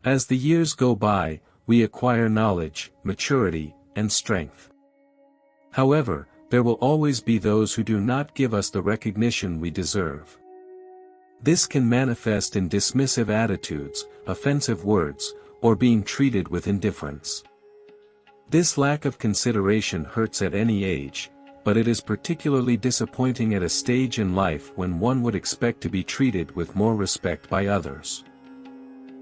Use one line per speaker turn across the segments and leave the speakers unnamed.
As the years go by, we acquire knowledge, maturity, and strength. However, there will always be those who do not give us the recognition we deserve. This can manifest in dismissive attitudes, offensive words, or being treated with indifference. This lack of consideration hurts at any age, but it is particularly disappointing at a stage in life when one would expect to be treated with more respect by others.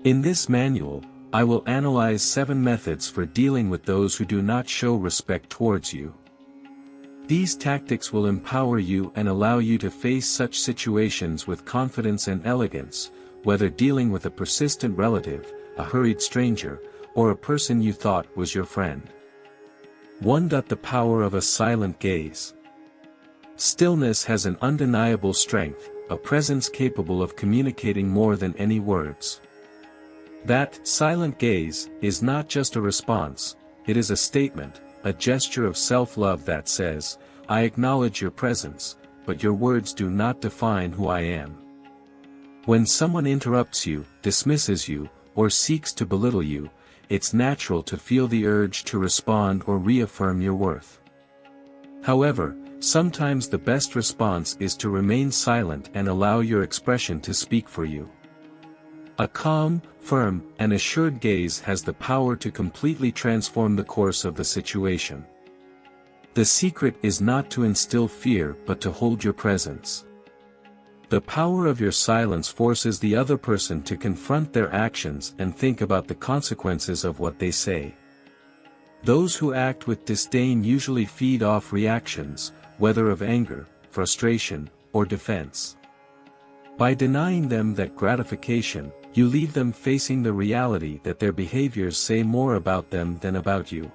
In this manual, I will analyze 7 methods for dealing with those who do not show respect towards you. These tactics will empower you and allow you to face such situations with confidence and elegance, whether dealing with a persistent relative, a hurried stranger, or a person you thought was your friend. 1. The power of a silent gaze. Stillness has an undeniable strength, a presence capable of communicating more than any words. That silent gaze is not just a response, it is a statement, a gesture of self-love that says, "I acknowledge your presence, but your words do not define who I am." When someone interrupts you, dismisses you, or seeks to belittle you, it's natural to feel the urge to respond or reaffirm your worth. However, sometimes the best response is to remain silent and allow your expression to speak for you. A calm, firm, and assured gaze has the power to completely transform the course of the situation. The secret is not to instill fear but to hold your presence. The power of your silence forces the other person to confront their actions and think about the consequences of what they say. Those who act with disdain usually feed off reactions, whether of anger, frustration, or defense. By denying them that gratification, you leave them facing the reality that their behaviors say more about them than about you.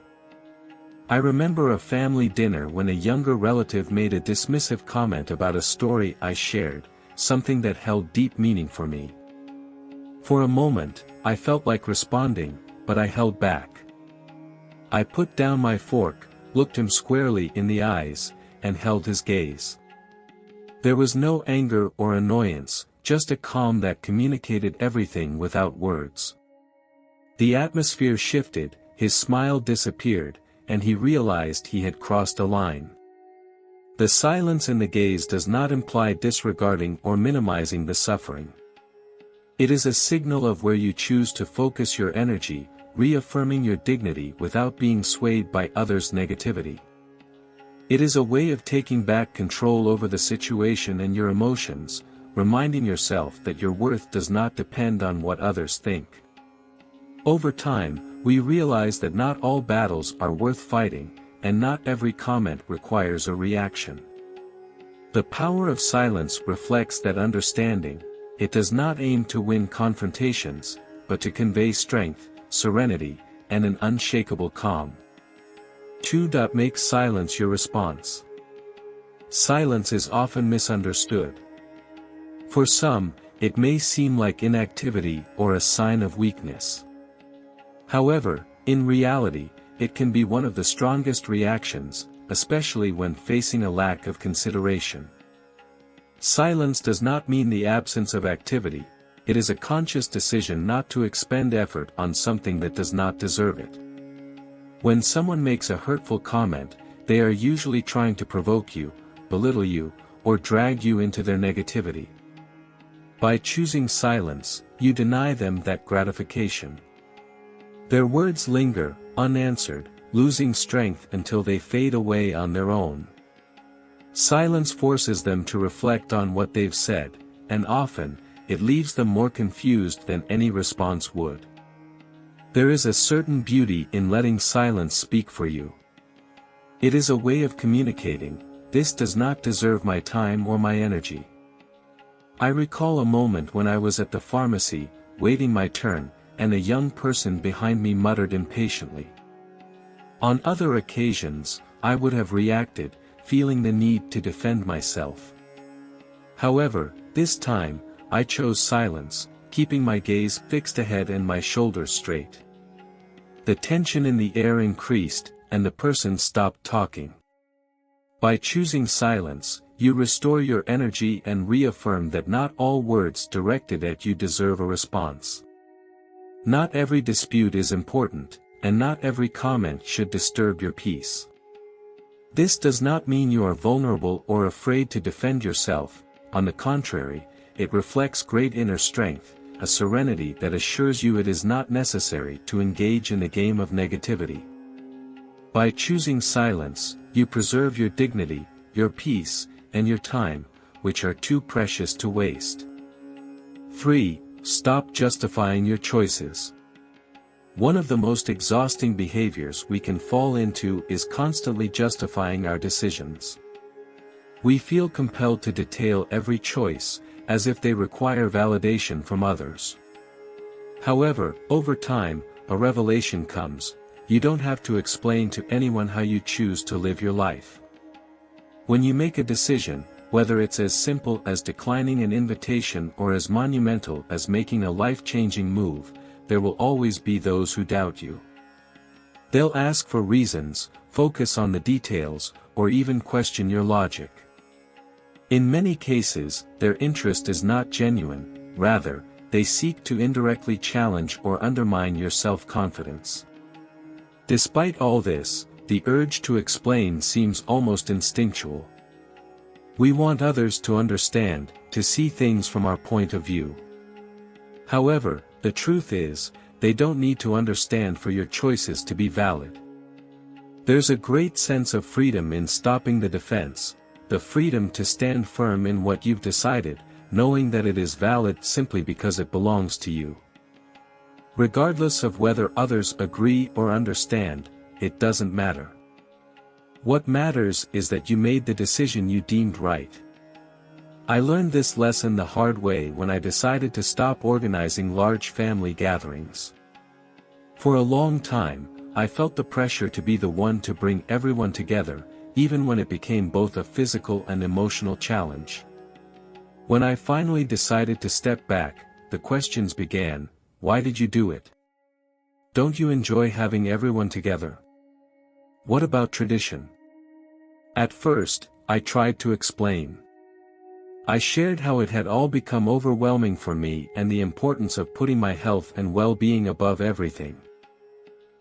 I remember a family dinner when a younger relative made a dismissive comment about a story I shared, something that held deep meaning for me. For a moment, I felt like responding, but I held back. I put down my fork, looked him squarely in the eyes, and held his gaze. There was no anger or annoyance, just a calm that communicated everything without words. The atmosphere shifted, his smile disappeared, and he realized he had crossed a line. The silence in the gaze does not imply disregarding or minimizing the suffering. It is a signal of where you choose to focus your energy, reaffirming your dignity without being swayed by others' negativity. It is a way of taking back control over the situation and your emotions, reminding yourself that your worth does not depend on what others think. Over time, we realize that not all battles are worth fighting, and not every comment requires a reaction. The power of silence reflects that understanding. It does not aim to win confrontations, but to convey strength, serenity, and an unshakable calm. 2. Make silence your response. Silence is often misunderstood. For some, it may seem like inactivity or a sign of weakness. However, in reality, it can be one of the strongest reactions, especially when facing a lack of consideration. Silence does not mean the absence of activity, it is a conscious decision not to expend effort on something that does not deserve it. When someone makes a hurtful comment, they are usually trying to provoke you, belittle you, or drag you into their negativity. By choosing silence, you deny them that gratification. Their words linger, unanswered, losing strength until they fade away on their own. Silence forces them to reflect on what they've said, and often, it leaves them more confused than any response would. There is a certain beauty in letting silence speak for you. It is a way of communicating, "This does not deserve my time or my energy." I recall a moment when I was at the pharmacy, waiting my turn, and a young person behind me muttered impatiently. On other occasions, I would have reacted, feeling the need to defend myself. However, this time, I chose silence, keeping my gaze fixed ahead and my shoulders straight. The tension in the air increased, and the person stopped talking. By choosing silence, you restore your energy and reaffirm that not all words directed at you deserve a response. Not every dispute is important, and not every comment should disturb your peace. This does not mean you are vulnerable or afraid to defend yourself. On the contrary, it reflects great inner strength, a serenity that assures you it is not necessary to engage in the game of negativity. By choosing silence, you preserve your dignity, your peace, and your time, which are too precious to waste. 3. Stop justifying your choices. One of the most exhausting behaviors we can fall into is constantly justifying our decisions. We feel compelled to detail every choice, as if they require validation from others. However, over time, a revelation comes: you don't have to explain to anyone how you choose to live your life. When you make a decision, whether it's as simple as declining an invitation or as monumental as making a life-changing move, there will always be those who doubt you. They'll ask for reasons, focus on the details, or even question your logic. In many cases, their interest is not genuine, rather, they seek to indirectly challenge or undermine your self-confidence. Despite all this, the urge to explain seems almost instinctual. We want others to understand, to see things from our point of view. However, the truth is, they don't need to understand for your choices to be valid. There's a great sense of freedom in stopping the defense, the freedom to stand firm in what you've decided, knowing that it is valid simply because it belongs to you. Regardless of whether others agree or understand, it doesn't matter. What matters is that you made the decision you deemed right. I learned this lesson the hard way when I decided to stop organizing large family gatherings. For a long time, I felt the pressure to be the one to bring everyone together, even when it became both a physical and emotional challenge. When I finally decided to step back, the questions began: why did you do it? Don't you enjoy having everyone together? What about tradition? At first, I tried to explain. I shared how it had all become overwhelming for me and the importance of putting my health and well-being above everything.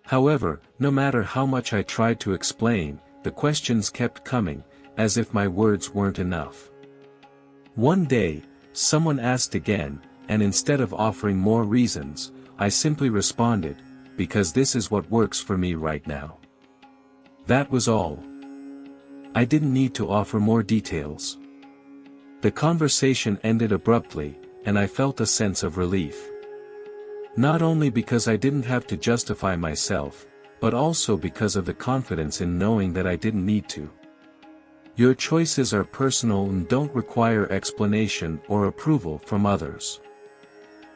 However, no matter how much I tried to explain, the questions kept coming, as if my words weren't enough. One day, someone asked again, and instead of offering more reasons, I simply responded, because this is what works for me right now. That was all. I didn't need to offer more details. The conversation ended abruptly, and I felt a sense of relief. Not only because I didn't have to justify myself, but also because of the confidence in knowing that I didn't need to. Your choices are personal and don't require explanation or approval from others.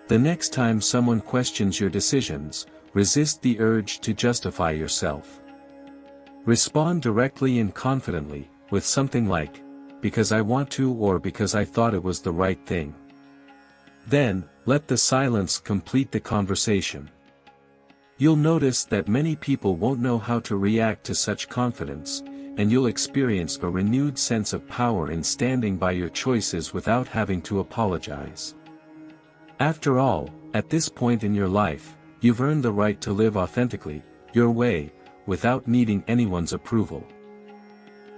The next time someone questions your decisions, resist the urge to justify yourself. Respond directly and confidently, with something like, because I want to or because I thought it was the right thing. Then, let the silence complete the conversation. You'll notice that many people won't know how to react to such confidence, and you'll experience a renewed sense of power in standing by your choices without having to apologize. After all, at this point in your life, you've earned the right to live authentically, your way, without needing anyone's approval.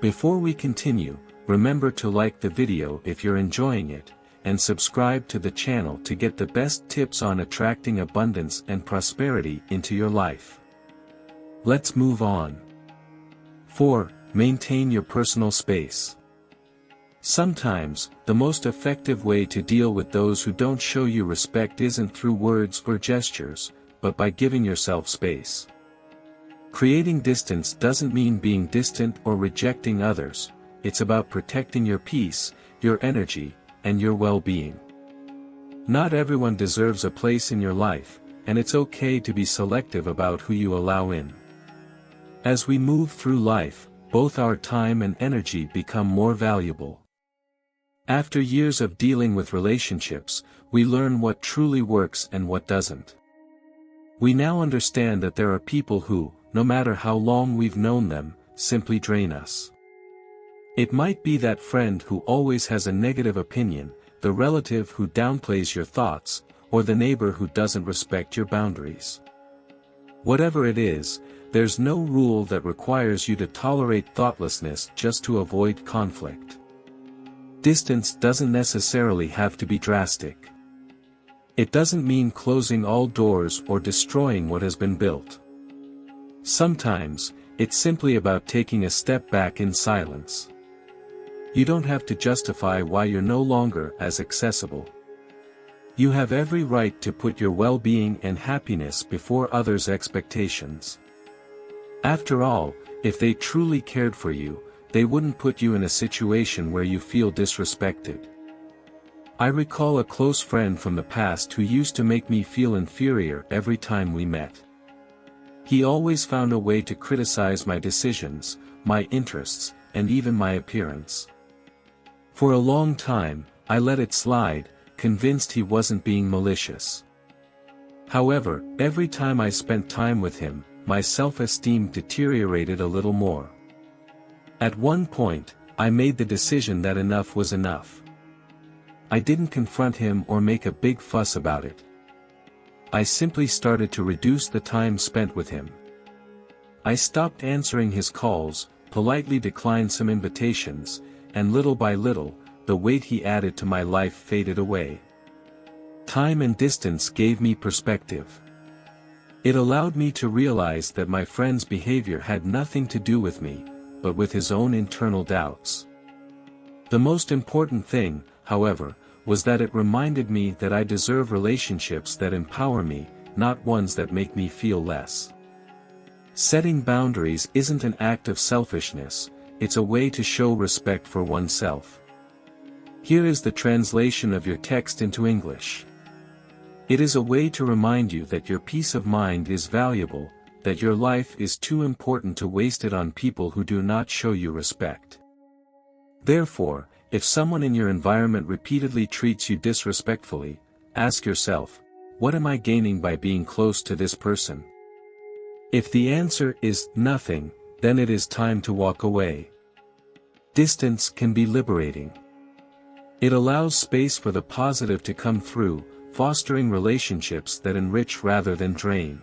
Before we continue, remember to like the video if you're enjoying it, and subscribe to the channel to get the best tips on attracting abundance and prosperity into your life. Let's move on. 4. Maintain your personal space. Sometimes, the most effective way to deal with those who don't show you respect isn't through words or gestures, but by giving yourself space. Creating distance doesn't mean being distant or rejecting others, it's about protecting your peace, your energy, and your well-being. Not everyone deserves a place in your life, and it's okay to be selective about who you allow in. As we move through life, both our time and energy become more valuable. After years of dealing with relationships, we learn what truly works and what doesn't. We now understand that there are people who, no matter how long we've known them, simply drain us. It might be that friend who always has a negative opinion, the relative who downplays your thoughts, or the neighbor who doesn't respect your boundaries. Whatever it is, there's no rule that requires you to tolerate thoughtlessness just to avoid conflict. Distance doesn't necessarily have to be drastic. It doesn't mean closing all doors or destroying what has been built. Sometimes, it's simply about taking a step back in silence. You don't have to justify why you're no longer as accessible. You have every right to put your well-being and happiness before others' expectations. After all, if they truly cared for you, they wouldn't put you in a situation where you feel disrespected. I recall a close friend from the past who used to make me feel inferior every time we met. He always found a way to criticize my decisions, my interests, and even my appearance. For a long time, I let it slide, convinced he wasn't being malicious. However, every time I spent time with him, my self-esteem deteriorated a little more. At one point, I made the decision that enough was enough. I didn't confront him or make a big fuss about it. I simply started to reduce the time spent with him. I stopped answering his calls, politely declined some invitations, and little by little, the weight he added to my life faded away. Time and distance gave me perspective. It allowed me to realize that my friend's behavior had nothing to do with me, but with his own internal doubts. The most important thing, however, was that it reminded me that I deserve relationships that empower me, not ones that make me feel less. Setting boundaries isn't an act of selfishness, it's a way to show respect for oneself. Here is the translation of your text into English. It is a way to remind you that your peace of mind is valuable, that your life is too important to waste it on people who do not show you respect. Therefore, if someone in your environment repeatedly treats you disrespectfully, ask yourself, what am I gaining by being close to this person? If the answer is nothing, then it is time to walk away. Distance can be liberating. It allows space for the positive to come through, fostering relationships that enrich rather than drain.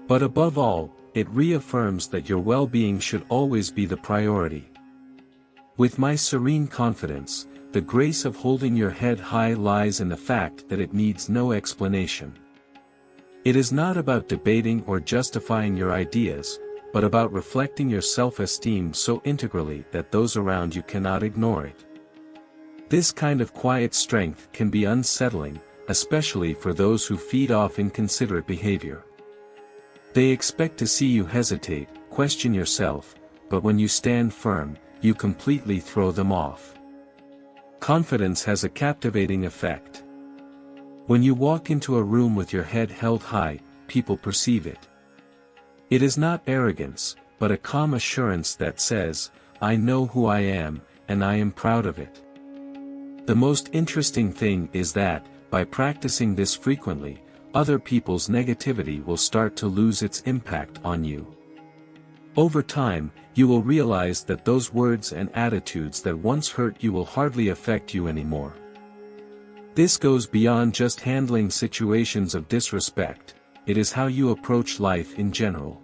But above all, it reaffirms that your well-being should always be the priority. With my serene confidence, the grace of holding your head high lies in the fact that it needs no explanation. It is not about debating or justifying your ideas, but about reflecting your self-esteem so integrally that those around you cannot ignore it. This kind of quiet strength can be unsettling, especially for those who feed off inconsiderate behavior. They expect to see you hesitate, question yourself, but when you stand firm, you completely throw them off. Confidence has a captivating effect. When you walk into a room with your head held high, people perceive it. It is not arrogance, but a calm assurance that says, I know who I am, and I am proud of it. The most interesting thing is that, by practicing this frequently, other people's negativity will start to lose its impact on you. Over time, you will realize that those words and attitudes that once hurt you will hardly affect you anymore. This goes beyond just handling situations of disrespect, it is how you approach life in general.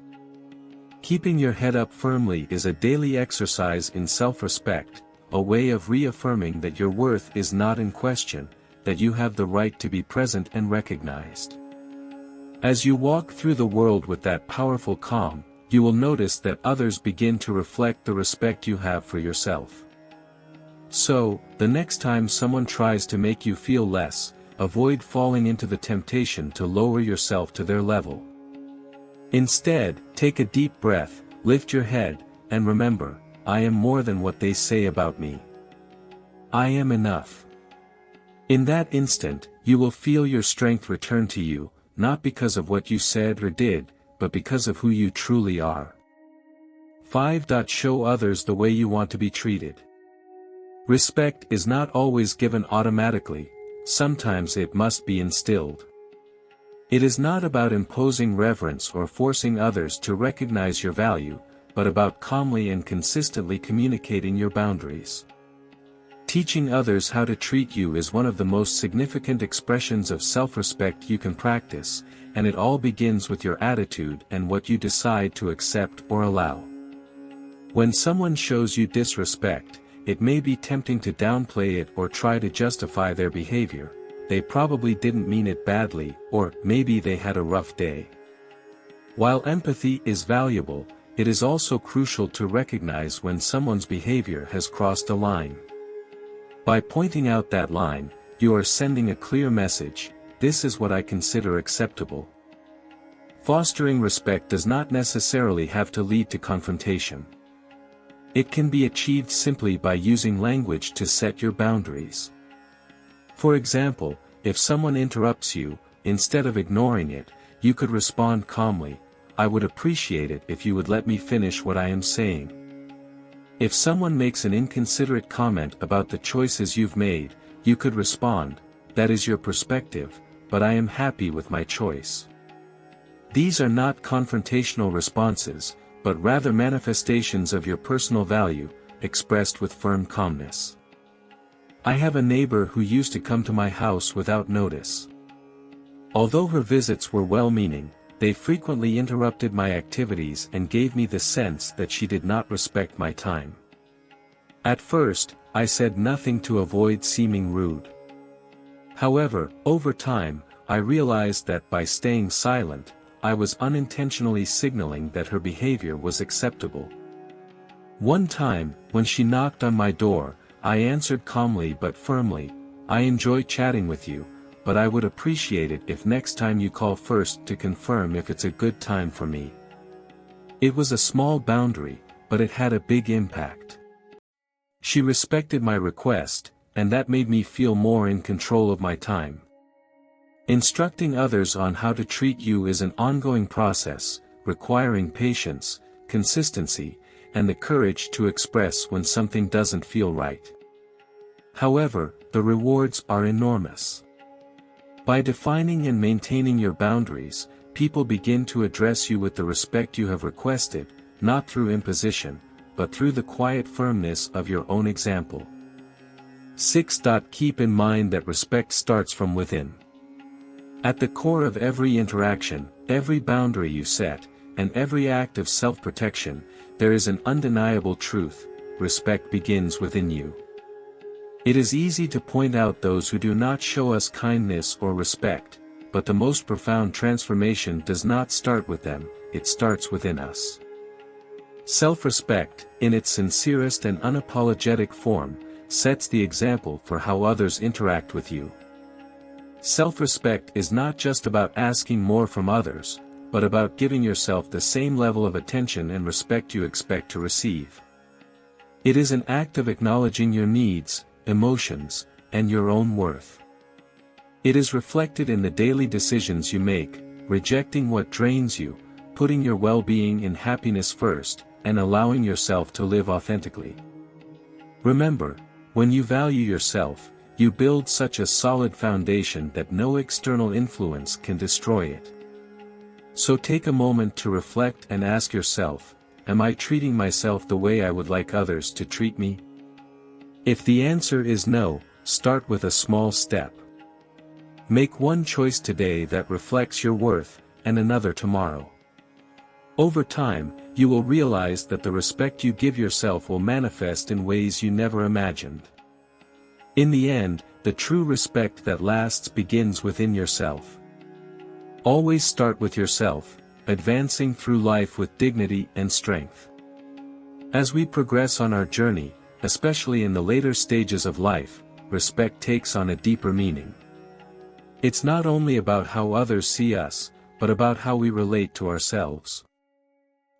Keeping your head up firmly is a daily exercise in self-respect, a way of reaffirming that your worth is not in question, that you have the right to be present and recognized. As you walk through the world with that powerful calm, you will notice that others begin to reflect the respect you have for yourself. So, the next time someone tries to make you feel less, avoid falling into the temptation to lower yourself to their level. Instead, take a deep breath, lift your head, and remember, I am more than what they say about me. I am enough. In that instant, you will feel your strength return to you, not because of what you said or did, but because of who you truly are. 5. Show others the way you want to be treated. Respect is not always given automatically, sometimes it must be instilled. It is not about imposing reverence or forcing others to recognize your value, but about calmly and consistently communicating your boundaries. Teaching others how to treat you is one of the most significant expressions of self-respect you can practice, and it all begins with your attitude and what you decide to accept or allow. When someone shows you disrespect, it may be tempting to downplay it or try to justify their behavior. They probably didn't mean it badly, or maybe they had a rough day. While empathy is valuable, it is also crucial to recognize when someone's behavior has crossed a line. By pointing out that line, you are sending a clear message: this is what I consider acceptable. Fostering respect does not necessarily have to lead to confrontation. It can be achieved simply by using language to set your boundaries. For example, if someone interrupts you, instead of ignoring it, you could respond calmly: I would appreciate it if you would let me finish what I am saying. If someone makes an inconsiderate comment about the choices you've made, you could respond: that is your perspective, but I am happy with my choice. These are not confrontational responses, but rather manifestations of your personal value, expressed with firm calmness. I have a neighbor who used to come to my house without notice. Although her visits were well-meaning, they frequently interrupted my activities and gave me the sense that she did not respect my time. At first, I said nothing to avoid seeming rude. However, over time, I realized that by staying silent, I was unintentionally signaling that her behavior was acceptable. One time, when she knocked on my door, I answered calmly but firmly: I enjoy chatting with you, but I would appreciate it if next time you call first to confirm if it's a good time for me. It was a small boundary, but it had a big impact. She respected my request, and that made me feel more in control of my time. Instructing others on how to treat you is an ongoing process, requiring patience, consistency, and the courage to express when something doesn't feel right. However, the rewards are enormous. By defining and maintaining your boundaries, people begin to address you with the respect you have requested, not through imposition, but through the quiet firmness of your own example. 6. Keep in mind that respect starts from within. At the core of every interaction, every boundary you set, and every act of self-protection, there is an undeniable truth: respect begins within you. It is easy to point out those who do not show us kindness or respect, but the most profound transformation does not start with them, it starts within us. Self-respect, in its sincerest and unapologetic form, sets the example for how others interact with you. Self-respect is not just about asking more from others, but about giving yourself the same level of attention and respect you expect to receive. It is an act of acknowledging your needs, emotions, and your own worth. It is reflected in the daily decisions you make, rejecting what drains you, putting your well-being and happiness first, and allowing yourself to live authentically. Remember, when you value yourself, you build such a solid foundation that no external influence can destroy it. So take a moment to reflect and ask yourself: am I treating myself the way I would like others to treat me? If the answer is no, start with a small step. Make one choice today that reflects your worth, and another tomorrow. Over time, you will realize that the respect you give yourself will manifest in ways you never imagined. In the end, the true respect that lasts begins within yourself. Always start with yourself, advancing through life with dignity and strength. As we progress on our journey, especially in the later stages of life, respect takes on a deeper meaning. It's not only about how others see us, but about how we relate to ourselves.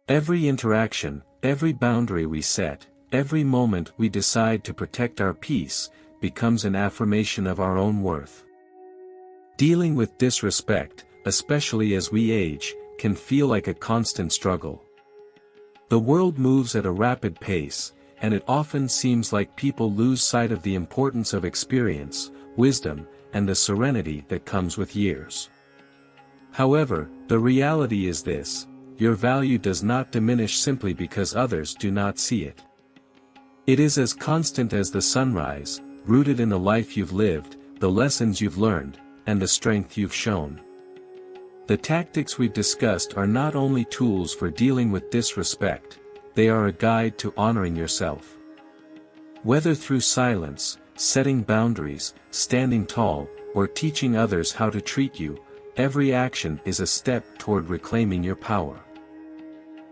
Every interaction, every boundary we set, every moment we decide to protect our peace, becomes an affirmation of our own worth. Dealing with disrespect, especially as we age, can feel like a constant struggle. The world moves at a rapid pace, and it often seems like people lose sight of the importance of experience, wisdom, and the serenity that comes with years. However, the reality is this: your value does not diminish simply because others do not see it. It is as constant as the sunrise, rooted in the life you've lived, the lessons you've learned, and the strength you've shown. The tactics we've discussed are not only tools for dealing with disrespect, they are a guide to honoring yourself. Whether through silence, setting boundaries, standing tall, or teaching others how to treat you, every action is a step toward reclaiming your power.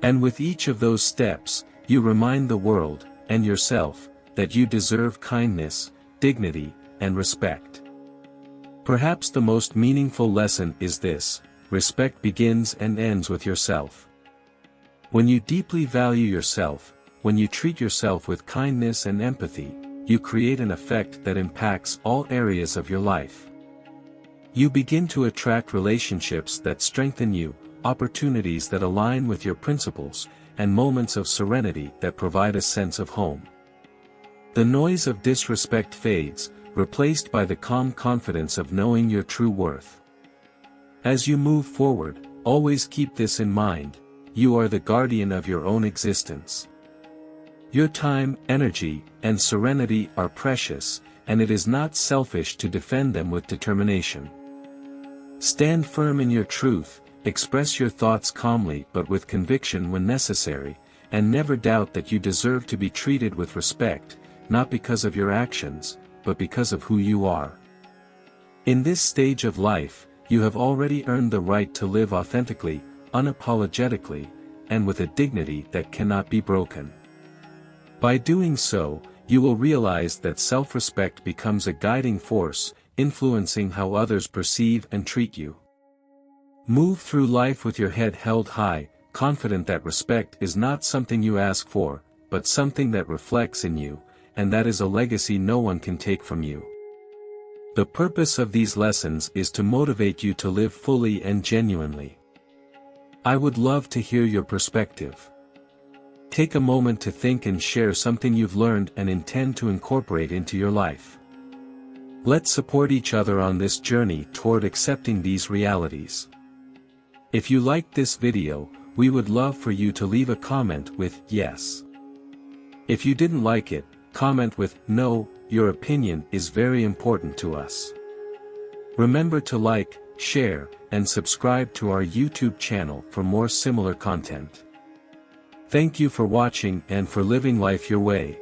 And with each of those steps, you remind the world, and yourself, that you deserve kindness, dignity, and respect. Perhaps the most meaningful lesson is this: respect begins and ends with yourself. When you deeply value yourself, when you treat yourself with kindness and empathy, you create an effect that impacts all areas of your life. You begin to attract relationships that strengthen you, opportunities that align with your principles, and moments of serenity that provide a sense of home. The noise of disrespect fades, replaced by the calm confidence of knowing your true worth. As you move forward, always keep this in mind: you are the guardian of your own existence. Your time, energy, and serenity are precious, and it is not selfish to defend them with determination. Stand firm in your truth, express your thoughts calmly but with conviction when necessary, and never doubt that you deserve to be treated with respect, not because of your actions, but because of who you are. In this stage of life, you have already earned the right to live authentically, unapologetically, and with a dignity that cannot be broken. By doing so, you will realize that self-respect becomes a guiding force, influencing how others perceive and treat you. Move through life with your head held high, confident that respect is not something you ask for, but something that reflects in you, and that is a legacy no one can take from you. The purpose of these lessons is to motivate you to live fully and genuinely. I would love to hear your perspective. Take a moment to think and share something you've learned and intend to incorporate into your life. Let's support each other on this journey toward accepting these realities. If you liked this video, we would love for you to leave a comment with "yes." If you didn't like it, comment with "no." Your opinion is very important to us. Remember to like, share, and subscribe to our YouTube channel for more similar content. Thank you for watching and for living life your way.